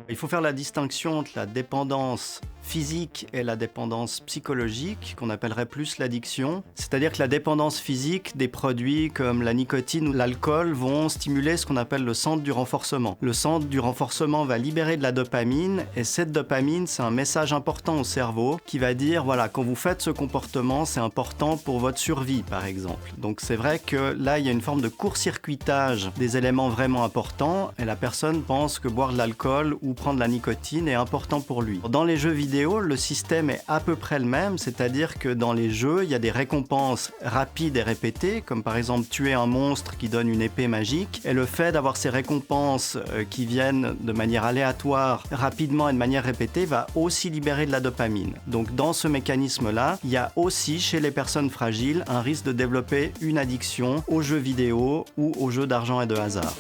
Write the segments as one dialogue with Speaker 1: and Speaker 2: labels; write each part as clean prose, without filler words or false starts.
Speaker 1: Il faut faire la distinction entre la dépendance physique et la dépendance psychologique, qu'on appellerait plus l'addiction. C'est-à-dire que la dépendance physique des produits comme la nicotine ou l'alcool vont stimuler ce qu'on appelle le centre du renforcement. Le centre du renforcement va libérer de la dopamine et cette dopamine, c'est un message important au cerveau qui va dire, voilà, quand vous faites ce comportement, c'est important pour votre survie, par exemple. Donc c'est vrai que là, il y a une forme de court-circuitage des éléments vraiment importants et la personne pense que boire de l'alcool ou prendre de la nicotine est important pour lui. Dans les jeux vidéo, le système est à peu près le même, c'est-à-dire que dans les jeux, il y a des récompenses rapides et répétées, comme par exemple tuer un monstre qui donne une épée magique, et le fait d'avoir ces récompenses qui viennent de manière aléatoire, rapidement et de manière répétée, va aussi libérer de la dopamine. Donc dans ce mécanisme-là, il y a aussi chez les personnes fragiles un risque de développer une addiction aux jeux vidéo ou aux jeux d'argent et de hasard.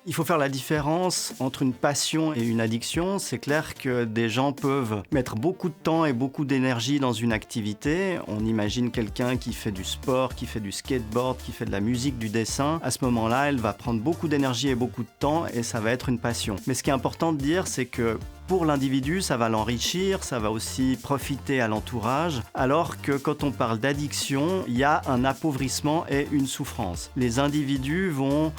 Speaker 1: Il faut faire la différence entre une passion et une addiction. C'est clair que des gens peuvent mettre beaucoup de temps et beaucoup d'énergie dans une activité. On imagine quelqu'un qui fait du sport, qui fait du skateboard, qui fait de la musique, du dessin. À ce moment-là, elle va prendre beaucoup d'énergie et beaucoup de temps et ça va être une passion. Mais ce qui est important de dire, c'est que pour l'individu, ça va l'enrichir, ça va aussi profiter à l'entourage, alors que quand on parle d'addiction, il y a un appauvrissement et une souffrance. Les individus vont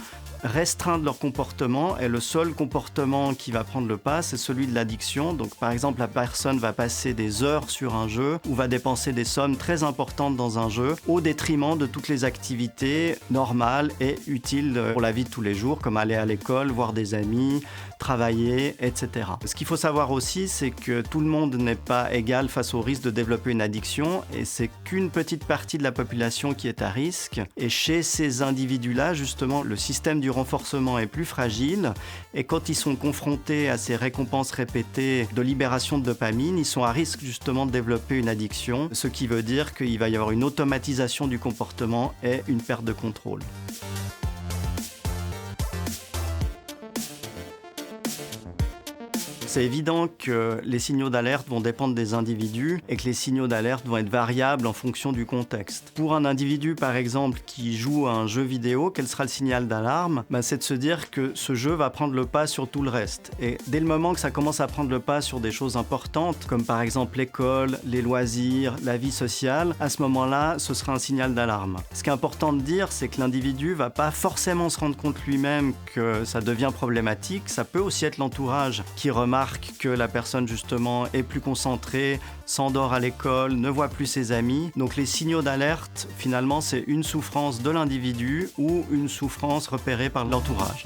Speaker 1: restreindre leur comportement et le seul comportement qui va prendre le pas, c'est celui de l'addiction. Donc par exemple, la personne va passer des heures sur un jeu ou va dépenser des sommes très importantes dans un jeu au détriment de toutes les activités normales et utiles pour la vie de tous les jours, comme aller à l'école, voir des amis, travailler, etc. Ce qu'il faut savoir aussi, c'est que tout le monde n'est pas égal face au risque de développer une addiction et c'est qu'une petite partie de la population qui est à risque. Et chez ces individus-là, justement, le système du renforcement est plus fragile et quand ils sont confrontés à ces récompenses répétées de libération de dopamine, ils sont à risque justement de développer une addiction, ce qui veut dire qu'il va y avoir une automatisation du comportement et une perte de contrôle. C'est évident que les signaux d'alerte vont dépendre des individus et que les signaux d'alerte vont être variables en fonction du contexte. Pour un individu, par exemple, qui joue à un jeu vidéo, quel sera le signal d'alarme ? C'est de se dire que ce jeu va prendre le pas sur tout le reste. Et dès le moment que ça commence à prendre le pas sur des choses importantes, comme par exemple l'école, les loisirs, la vie sociale, à ce moment-là, ce sera un signal d'alarme. Ce qui est important de dire, c'est que l'individu va pas forcément se rendre compte lui-même que ça devient problématique. Ça peut aussi être l'entourage qui remarque que la personne justement est plus concentrée, s'endort à l'école, ne voit plus ses amis. Donc les signaux d'alerte, finalement, c'est une souffrance de l'individu ou une souffrance repérée par l'entourage.